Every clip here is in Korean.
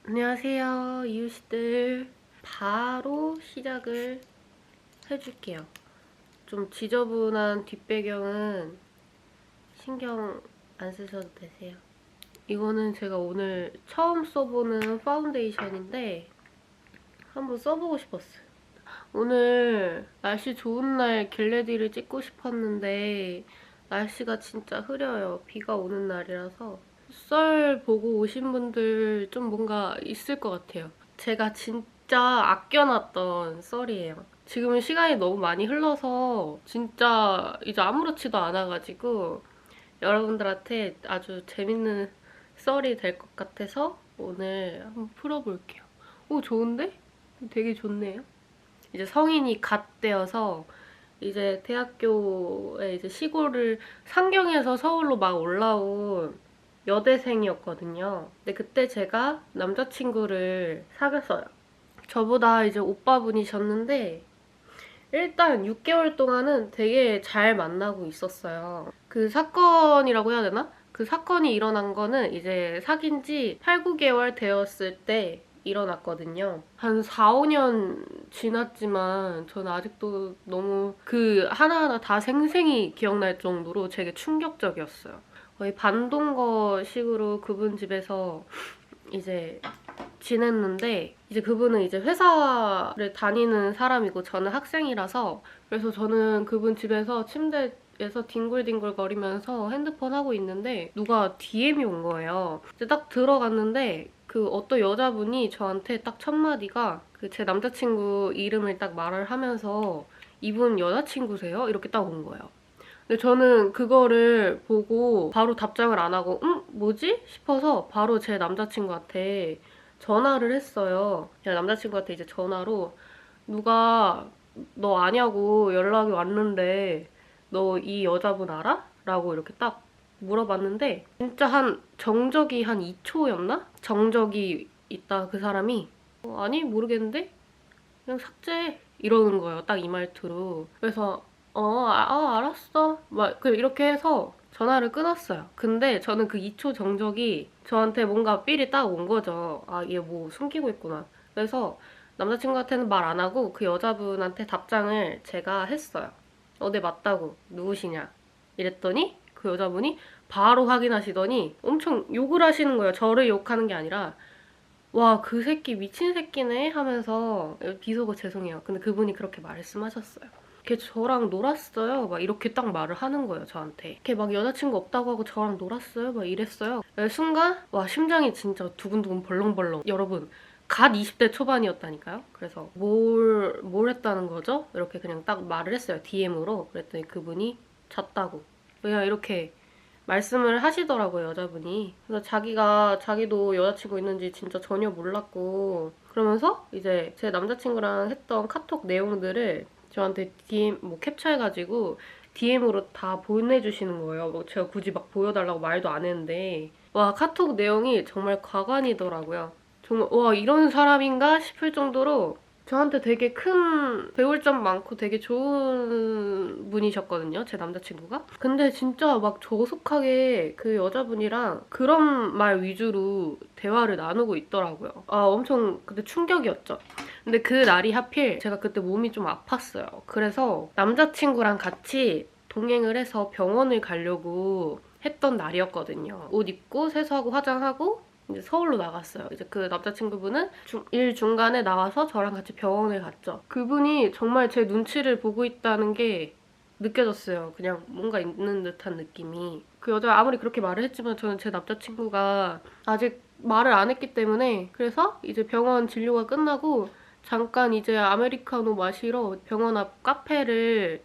안녕하세요, 이유씨들. 바로 시작을 해줄게요. 좀 지저분한 뒷배경은 신경 안 쓰셔도 되세요. 이거는 제가 오늘 처음 써보는 파운데이션인데 한번 써보고 싶었어요. 오늘 날씨 좋은 날 겟레디를 찍고 싶었는데 날씨가 진짜 흐려요. 비가 오는 날이라서. 썰 보고 오신 분들 좀 뭔가 있을 것 같아요. 제가 진짜 아껴놨던 썰이에요. 지금은 시간이 너무 많이 흘러서 진짜 이제 아무렇지도 않아가지고 여러분들한테 아주 재밌는 썰이 될 것 같아서 오늘 한번 풀어볼게요. 오, 좋은데? 되게 좋네요. 이제 성인이 갓 되어서 이제 대학교에 이제 시골을 상경해서 서울로 막 올라온 여대생이었거든요. 근데 그때 제가 남자친구를 사귀었어요. 저보다 이제 오빠분이셨는데 일단 6개월 동안은 되게 잘 만나고 있었어요. 그 사건이라고 해야 되나? 그 사건이 일어난 거는 이제 사귄 지 8, 9개월 되었을 때 일어났거든요. 한 4, 5년 지났지만 저는 아직도 너무 그 하나하나 다 생생히 기억날 정도로 되게 충격적이었어요. 거의 반동거식으로 그분 집에서 이제 지냈는데 이제 그분은 이제 회사를 다니는 사람이고 저는 학생이라서 그래서 저는 그분 집에서 침대에서 뒹굴뒹굴 거리면서 핸드폰 하고 있는데 누가 DM이 온 거예요. 이제 딱 들어갔는데 그 어떤 여자분이 저한테 딱 첫 마디가 그 제 남자친구 이름을 딱 말을 하면서 이분 여자친구세요? 이렇게 딱 온 거예요. 근데 저는 그거를 보고 바로 답장을 안 하고 뭐지? 싶어서 바로 제 남자친구한테 전화를 했어요. 제가 남자친구한테 이제 전화로 누가 너 아냐고 연락이 왔는데 너 이 여자분 알아? 라고 이렇게 딱 물어봤는데 진짜 한 정적이 한 2초였나? 정적이 있다 그 사람이 아니 모르겠는데? 그냥 삭제 이러는 거예요. 딱 이 말투로. 그래서 알았어. 막 이렇게 해서 전화를 끊었어요. 근데 저는 그 2초 정적이 저한테 뭔가 삘이 딱 온 거죠. 아, 얘 뭐 숨기고 있구나. 그래서 남자친구한테는 말 안 하고 그 여자분한테 답장을 제가 했어요. 네, 맞다고. 누구시냐? 이랬더니 그 여자분이 바로 확인하시더니 엄청 욕을 하시는 거예요. 저를 욕하는 게 아니라 와, 그 새끼 미친 새끼네 하면서 비속어 죄송해요. 근데 그분이 그렇게 말씀하셨어요. 걔 저랑 놀았어요. 막 이렇게 딱 말을 하는 거예요, 저한테. 걔 막 여자친구 없다고 하고 저랑 놀았어요. 막 이랬어요. 순간 와, 심장이 진짜 두근두근 벌렁벌렁. 여러분, 갓 20대 초반이었다니까요. 그래서 뭘 했다는 거죠? 이렇게 그냥 딱 말을 했어요, DM으로. 그랬더니 그분이 잤다고. 그냥 이렇게 말씀을 하시더라고요, 여자분이. 그래서 자기도 여자친구 있는지 진짜 전혀 몰랐고, 그러면서 이제 제 남자친구랑 했던 카톡 내용들을 저한테 DM, 캡처해가지고 DM으로 다 보내주시는 거예요. 제가 굳이 막 보여달라고 말도 안 했는데. 와, 카톡 내용이 정말 과관이더라고요. 정말, 와, 이런 사람인가 싶을 정도로 저한테 되게 큰 배울 점 많고 되게 좋은 분이셨거든요, 제 남자친구가. 근데 진짜 막 조숙하게 그 여자분이랑 그런 말 위주로 대화를 나누고 있더라고요. 아, 엄청 그때 충격이었죠. 근데 그 날이 하필 제가 그때 몸이 좀 아팠어요. 그래서 남자친구랑 같이 동행을 해서 병원을 가려고 했던 날이었거든요. 옷 입고 세수하고 화장하고 이제 서울로 나갔어요. 이제 그 남자친구분은 일 중간에 나와서 저랑 같이 병원을 갔죠. 그분이 정말 제 눈치를 보고 있다는 게 느껴졌어요. 그냥 뭔가 있는 듯한 느낌이. 그 여자가 아무리 그렇게 말을 했지만 저는 제 남자친구가 아직 말을 안 했기 때문에 그래서 이제 병원 진료가 끝나고 잠깐 이제 아메리카노 마시러 병원 앞 카페를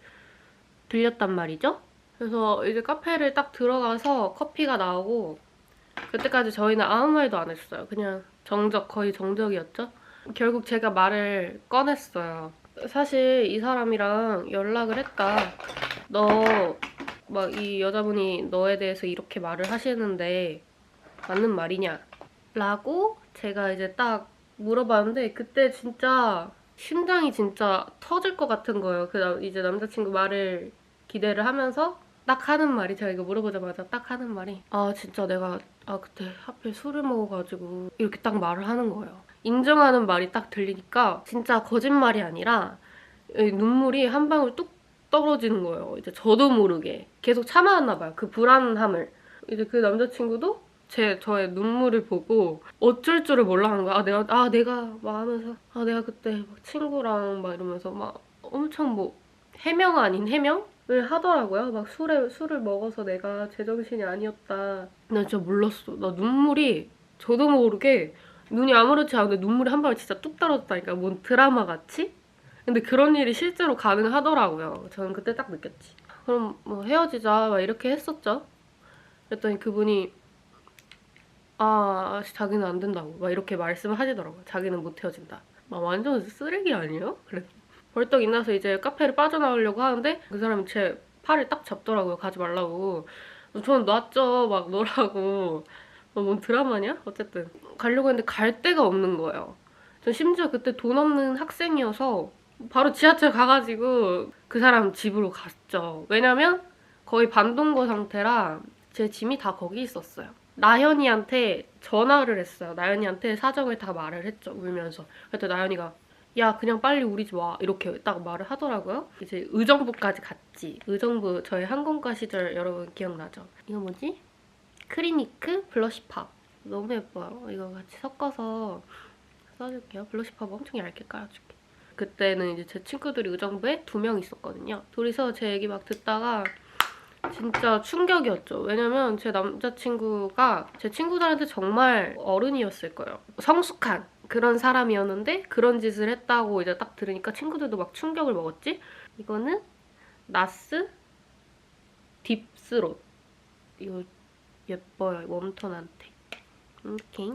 들렸단 말이죠. 그래서 이제 카페를 딱 들어가서 커피가 나오고 그때까지 저희는 아무 말도 안 했어요. 그냥 거의 정적이었죠. 결국 제가 말을 꺼냈어요. 사실 이 사람이랑 연락을 했다. 막 이 여자분이 너에 대해서 이렇게 말을 하시는데 맞는 말이냐? 라고 제가 이제 딱 물어봤는데 그때 진짜 심장이 진짜 터질 것 같은 거예요. 이제 남자친구 말을 기대를 하면서 딱 하는 말이, 제가 이거 물어보자마자 딱 하는 말이, 아 진짜 내가 그때 하필 술을 먹어가지고 이렇게 딱 말을 하는 거예요. 인정하는 말이 딱 들리니까 진짜 거짓말이 아니라 눈물이 한 방울 뚝 떨어지는 거예요. 이제 저도 모르게 계속 참아왔나 봐요. 그 불안함을. 이제 그 남자친구도 저의 눈물을 보고 어쩔 줄을 몰라 하는 거야. 내가 막 하면서 내가 그때 막 친구랑 막 이러면서 막 엄청 뭐 해명 아닌 해명을 하더라고요. 막 술을 먹어서 내가 제정신이 아니었다. 나 진짜 몰랐어. 나 눈물이 저도 모르게 눈이 아무렇지 않은데 눈물이 한 방울 진짜 뚝 떨어졌다니까. 뭔 드라마 같이? 근데 그런 일이 실제로 가능하더라고요. 저는 그때 딱 느꼈지. 그럼 뭐 헤어지자 막 이렇게 했었죠. 그랬더니 그분이 자기는 안 된다고 막 이렇게 말씀을 하시더라고요. 자기는 못 헤어진다. 막 완전 쓰레기 아니에요? 그래. 벌떡 일어나서 이제 카페를 빠져나오려고 하는데 그 사람이 제 팔을 딱 잡더라고요. 가지 말라고. 저는 놨죠. 막 너라고. 뭔 드라마냐? 어쨌든 가려고 했는데 갈 데가 없는 거예요. 전 심지어 그때 돈 없는 학생이어서 바로 지하철 가가지고 그 사람 집으로 갔죠. 왜냐면 거의 반동거 상태라 제 짐이 다 거기 있었어요. 나연이한테 전화를 했어요. 나연이한테 사정을 다 말을 했죠. 울면서. 그랬더니 나연이가 야 그냥 빨리 우리 집 와 이렇게 딱 말을 하더라고요. 이제 의정부까지 갔지. 의정부 저희 항공과 시절 여러분 기억나죠? 이거 뭐지? 크리니크 블러시팝. 너무 예뻐요. 이거 같이 섞어서 써줄게요. 블러시팝 엄청 얇게 깔아줄게. 그때는 이제 제 친구들이 의정부에 2명 있었거든요. 둘이서 제 얘기 막 듣다가 진짜 충격이었죠. 왜냐면 제 남자친구가 제 친구들한테 정말 어른이었을 거예요. 성숙한 그런 사람이었는데 그런 짓을 했다고 이제 딱 들으니까 친구들도 막 충격을 먹었지? 이거는 나스 딥스롯. 이거 예뻐요. 웜톤한테. 이렇게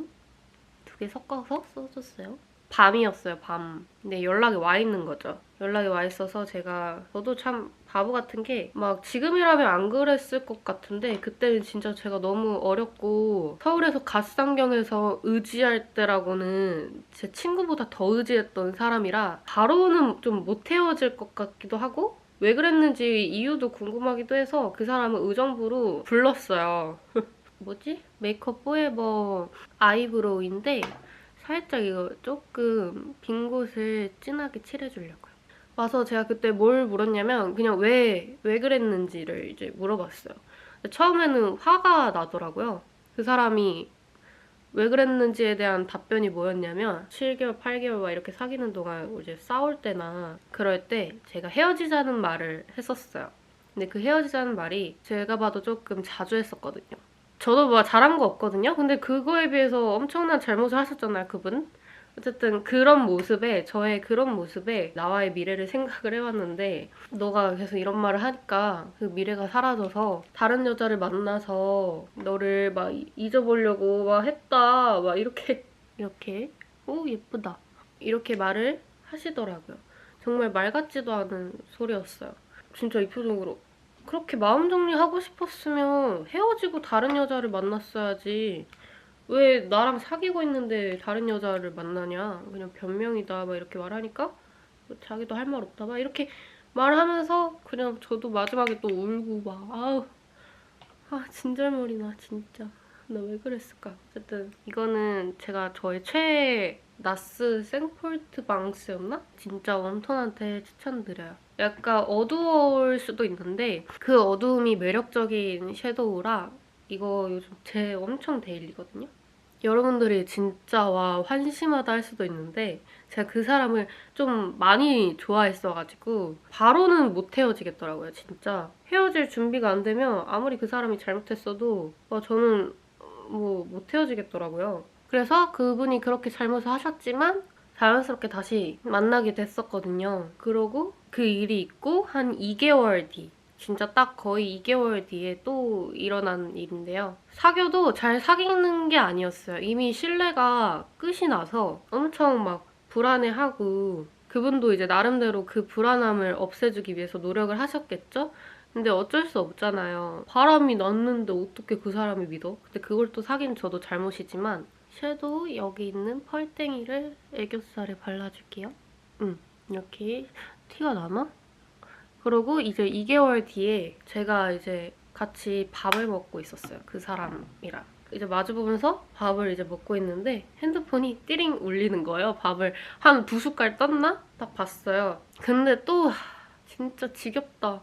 2개 섞어서 써줬어요. 밤이었어요, 밤. 근데 연락이 와 있는 거죠. 연락이 와 있어서 저도 참 바보 같은 게 막 지금이라면 안 그랬을 것 같은데 그때는 진짜 제가 너무 어렸고 서울에서 갓상경에서 의지할 때라고는 제 친구보다 더 의지했던 사람이라 바로는 좀 못 헤어질 것 같기도 하고 왜 그랬는지 이유도 궁금하기도 해서 그 사람을 의정부로 불렀어요. 뭐지? 메이크업 포에버 아이브로우인데 살짝 이거 조금 빈 곳을 진하게 칠해주려고요. 와서 제가 그때 뭘 물었냐면 그냥 왜 그랬는지를 이제 물어봤어요. 처음에는 화가 나더라고요. 그 사람이 왜 그랬는지에 대한 답변이 뭐였냐면 7개월, 8개월 막 이렇게 사귀는 동안 이제 싸울 때나 그럴 때 제가 헤어지자는 말을 했었어요. 근데 그 헤어지자는 말이 제가 봐도 조금 자주 했었거든요. 저도 뭐 잘한 거 없거든요. 근데 그거에 비해서 엄청난 잘못을 하셨잖아요, 그분. 어쨌든 저의 그런 모습에 나와의 미래를 생각을 해왔는데 너가 계속 이런 말을 하니까 그 미래가 사라져서 다른 여자를 만나서 너를 막 잊어보려고 막 했다. 막 이렇게 오 예쁘다. 이렇게 말을 하시더라고요. 정말 말 같지도 않은 소리였어요. 진짜 이 표정으로 그렇게 마음 정리하고 싶었으면 헤어지고 다른 여자를 만났어야지. 왜 나랑 사귀고 있는데 다른 여자를 만나냐. 그냥 변명이다. 막 이렇게 말하니까 자기도 할 말 없다. 막 이렇게 말하면서 그냥 저도 마지막에 또 울고 막 진절머리나 진짜. 나 왜 그랬을까. 어쨌든 이거는 제가 저의 최애 나스 생폴트 방스였나? 진짜 웜톤한테 추천드려요. 약간 어두울 수도 있는데 그 어두움이 매력적인 섀도우라 이거 요즘 제 엄청 데일리거든요. 여러분들이 진짜 와 환심하다 할 수도 있는데 제가 그 사람을 좀 많이 좋아했어가지고 바로는 못 헤어지겠더라고요. 진짜 헤어질 준비가 안 되면 아무리 그 사람이 잘못했어도 저는 뭐 못 헤어지겠더라고요. 그래서 그분이 그렇게 잘못을 하셨지만 자연스럽게 다시 만나게 됐었거든요. 그러고 그 일이 있고 한 2개월 뒤 진짜 딱 거의 2개월 뒤에 또 일어난 일인데요. 사귀어도 잘 사귀는 게 아니었어요. 이미 신뢰가 끝이 나서 엄청 막 불안해하고 그분도 이제 나름대로 그 불안함을 없애주기 위해서 노력을 하셨겠죠? 근데 어쩔 수 없잖아요. 바람이 났는데 어떻게 그 사람이 믿어? 근데 그걸 또 사귄 저도 잘못이지만 섀도우 여기 있는 펄땡이를 애교살에 발라줄게요. 이렇게 티가 나나? 그리고 이제 2개월 뒤에 제가 이제 같이 밥을 먹고 있었어요. 그 사람이랑. 이제 마주보면서 밥을 이제 먹고 있는데 핸드폰이 띠링 울리는 거예요. 밥을 한 2숟갈 떴나? 딱 봤어요. 근데 또 진짜 지겹다.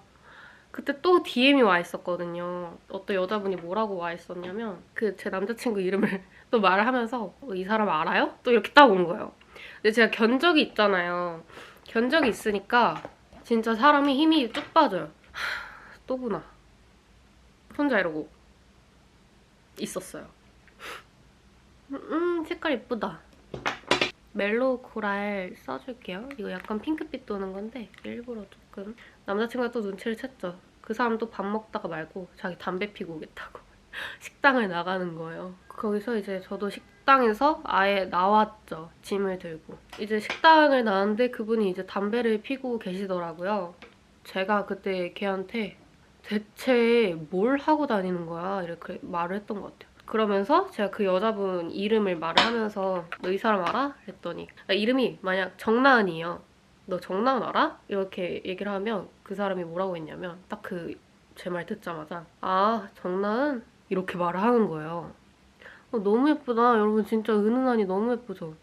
그때 또 DM이 와 있었거든요. 어떤 여자분이 뭐라고 와 있었냐면 그 제 남자친구 이름을 또 말을 하면서 이 사람 알아요? 또 이렇게 딱 온 거예요. 근데 제가 견적이 있잖아요. 견적이 있으니까 진짜 사람이 힘이 쭉 빠져요. 또구나. 혼자 이러고 있었어요. 색깔 예쁘다. 멜로우 코랄 써줄게요. 이거 약간 핑크빛 도는 건데 일부러 조금. 남자친구가 또 눈치를 챘죠. 그 사람 또 밥 먹다가 말고 자기 담배 피고 오겠다고 식당을 나가는 거예요. 거기서 이제 저도 식당에서 아예 나왔죠. 짐을 들고. 이제 식당을 나왔는데 그분이 이제 담배를 피고 계시더라고요. 제가 그때 걔한테 대체 뭘 하고 다니는 거야? 이렇게 말을 했던 것 같아요. 그러면서 제가 그 여자분 이름을 말을 하면서 너 이 사람 알아? 그랬더니 이름이 만약 정나은이에요. 너 정나은 알아? 이렇게 얘기를 하면 그 사람이 뭐라고 했냐면 딱 그 제 말 듣자마자 아 정나은? 이렇게 말을 하는 거예요. 너무 예쁘다. 여러분 진짜 은은하니 너무 예쁘죠?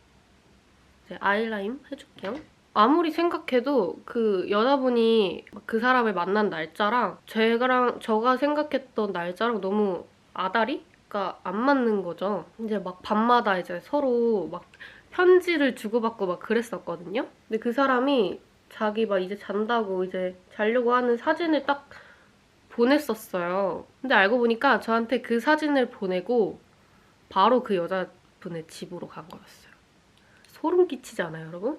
이제 아이라인 해줄게요. 아무리 생각해도 그 여자분이 그 사람을 만난 날짜랑 제가 생각했던 날짜랑 너무 아다리가 안 맞는 거죠. 이제 막 밤마다 이제 서로 막 편지를 주고받고 막 그랬었거든요. 근데 그 사람이 자기 막 이제 잔다고 이제 자려고 하는 사진을 딱 보냈었어요. 근데 알고 보니까 저한테 그 사진을 보내고 바로 그 여자분의 집으로 간 거였어요. 소름 끼치지 않아요, 여러분?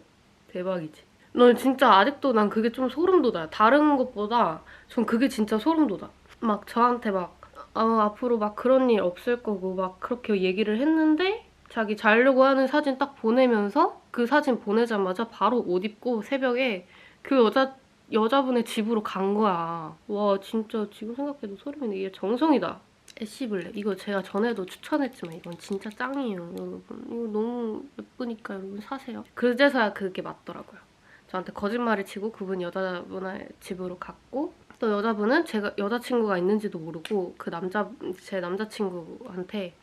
대박이지. 난 진짜 아직도 난 그게 좀 소름 돋아요. 다른 것보다 전 그게 진짜 소름 돋아. 막 저한테 막 앞으로 막 그런 일 없을 거고 막 그렇게 얘기를 했는데 자기 자려고 하는 사진 딱 보내면서 그 사진 보내자마자 바로 옷 입고 새벽에 그 여자분의 집으로 간 거야. 와 진짜 지금 생각해도 소름이네. 이게 정성이다. 애쉬블랙. 이거 제가 전에도 추천했지만 이건 진짜 짱이에요, 여러분. 이거 너무 예쁘니까 여러분 사세요. 그제서야 그게 맞더라고요. 저한테 거짓말을 치고 그분 여자분의 집으로 갔고 또 여자분은 제가 여자친구가 있는지도 모르고 제 남자친구한테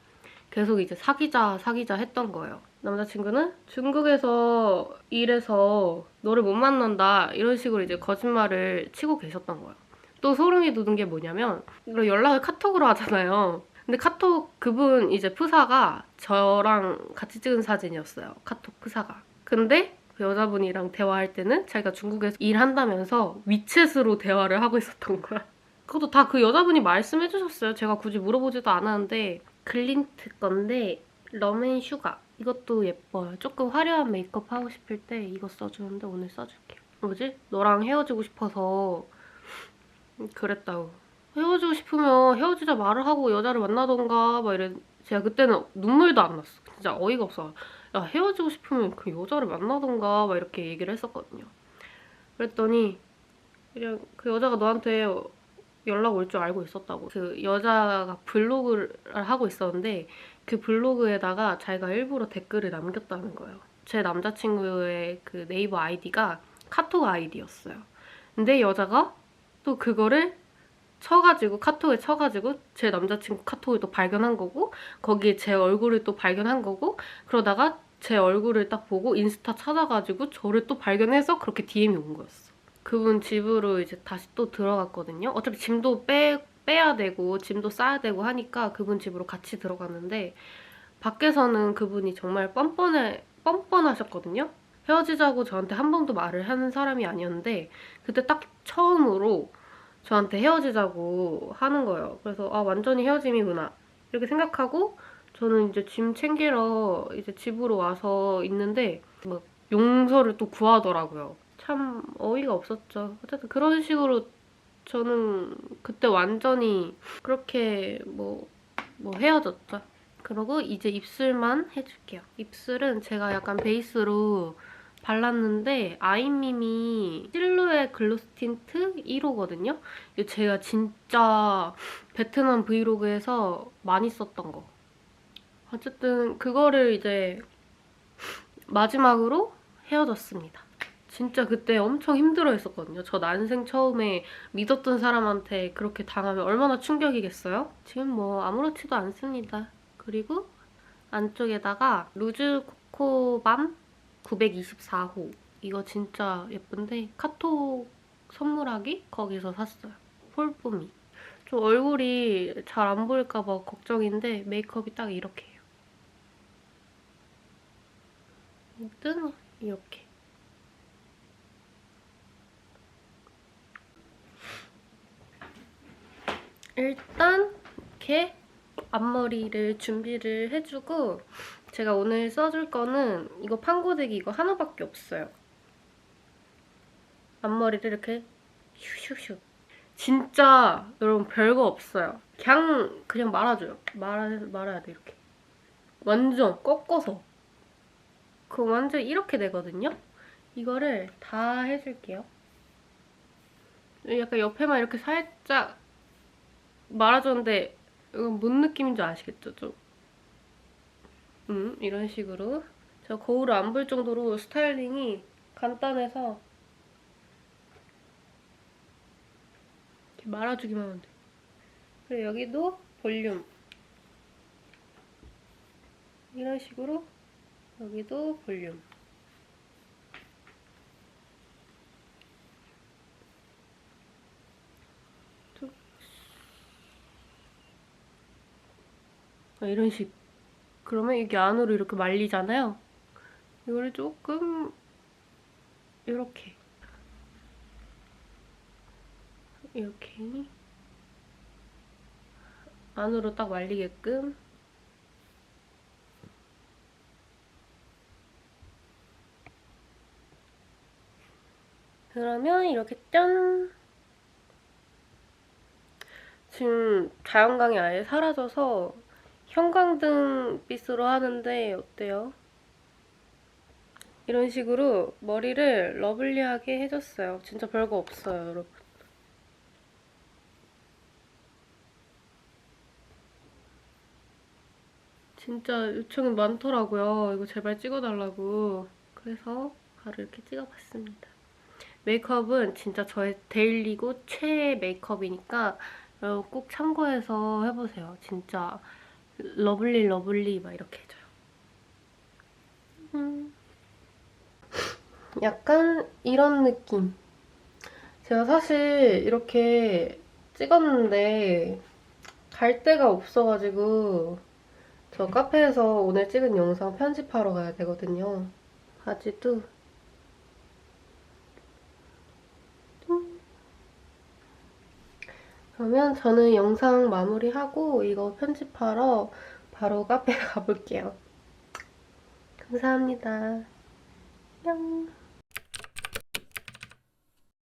계속 이제 사귀자 했던 거예요. 남자친구는 중국에서 일해서 너를 못 만난다 이런 식으로 이제 거짓말을 치고 계셨던 거예요. 또 소름이 돋은 게 뭐냐면 연락을 카톡으로 하잖아요. 근데 카톡 그분 이제 프사가 저랑 같이 찍은 사진이었어요. 카톡 프사가. 근데 그 여자분이랑 대화할 때는 자기가 중국에서 일한다면서 위챗으로 대화를 하고 있었던 거야. 그것도 다 그 여자분이 말씀해 주셨어요. 제가 굳이 물어보지도 않았는데 글린트 건데 럼앤 슈가. 이것도 예뻐요. 조금 화려한 메이크업 하고 싶을 때 이거 써주는데 오늘 써줄게요. 뭐지? 너랑 헤어지고 싶어서 그랬다고. 헤어지고 싶으면 헤어지자 말을 하고 여자를 만나던가 막 이래. 제가 그때는 눈물도 안 났어. 진짜 어이가 없어. 야 헤어지고 싶으면 그 여자를 만나던가 막 이렇게 얘기를 했었거든요. 그랬더니 그냥 그 여자가 너한테 연락 올 줄 알고 있었다고. 그 여자가 블로그를 하고 있었는데 그 블로그에다가 자기가 일부러 댓글을 남겼다는 거예요. 제 남자친구의 그 네이버 아이디가 카톡 아이디였어요. 근데 여자가 또 그거를 카톡에 쳐가지고 제 남자친구 카톡을 또 발견한 거고 거기에 제 얼굴을 또 발견한 거고 그러다가 제 얼굴을 딱 보고 인스타 찾아가지고 저를 또 발견해서 그렇게 DM이 온 거였어. 그분 집으로 이제 다시 또 들어갔거든요. 어차피 짐도 빼야 되고 짐도 싸야 되고 하니까 그분 집으로 같이 들어갔는데 밖에서는 그분이 정말 뻔뻔하셨거든요. 헤어지자고 저한테 한 번도 말을 하는 사람이 아니었는데 그때 딱 처음으로 저한테 헤어지자고 하는 거예요. 그래서 완전히 헤어짐이구나 이렇게 생각하고 저는 이제 짐 챙기러 이제 집으로 와서 있는데 막 용서를 또 구하더라고요. 참 어이가 없었죠. 어쨌든 그런 식으로 저는 그때 완전히 그렇게 뭐 헤어졌죠. 그리고 이제 입술만 해줄게요. 입술은 제가 약간 베이스로 발랐는데 아이미미 실루엣 글로스 틴트 1호거든요. 이거 제가 진짜 베트남 브이로그에서 많이 썼던 거. 어쨌든 그거를 이제 마지막으로 헤어졌습니다. 진짜 그때 엄청 힘들어했었거든요. 저 난생 처음에 믿었던 사람한테 그렇게 당하면 얼마나 충격이겠어요? 지금 뭐 아무렇지도 않습니다. 그리고 안쪽에다가 루즈 코코밤 924호. 이거 진짜 예쁜데 카톡 선물하기? 거기서 샀어요. 폴뽀미. 좀 얼굴이 잘 안 보일까 봐 걱정인데 메이크업이 딱 이렇게 해요. 아무튼 이렇게. 일단 이렇게 앞머리를 준비를 해주고 제가 오늘 써줄 거는 이거 판고데기 이거 하나밖에 없어요. 앞머리를 이렇게 슉슉슉. 진짜 여러분 별거 없어요. 그냥 말아줘요. 말아야 돼 이렇게. 완전 꺾어서. 그럼 완전 이렇게 되거든요? 이거를 다 해줄게요. 약간 옆에만 이렇게 살짝 말아줬는데 이건 뭔 느낌인 줄 아시겠죠? 좀. 이런 식으로. 제가 거울을 안 볼 정도로 스타일링이 간단해서 이렇게 말아주기만 하면 돼. 그리고 여기도 볼륨. 이런 식으로 여기도 볼륨. 이런 식. 그러면 이게 안으로 이렇게 말리잖아요. 이거를 조금 이렇게 안으로 딱 말리게끔. 그러면 이렇게 짠! 지금 자연광이 아예 사라져서 형광등빛으로 하는데 어때요? 이런 식으로 머리를 러블리하게 해줬어요. 진짜 별거 없어요, 여러분. 진짜 요청이 많더라고요. 이거 제발 찍어달라고. 그래서 바로 이렇게 찍어봤습니다. 메이크업은 진짜 저의 데일리고 최애 메이크업이니까 여러분 꼭 참고해서 해보세요. 진짜 러블리 막 이렇게 해줘요. 약간 이런 느낌. 제가 사실 이렇게 찍었는데 갈 데가 없어가지고 저 카페에서 오늘 찍은 영상 편집하러 가야 되거든요. 바지도 그러면 저는 영상 마무리하고 이거 편집하러 바로 카페 가볼게요. 감사합니다. 뿅.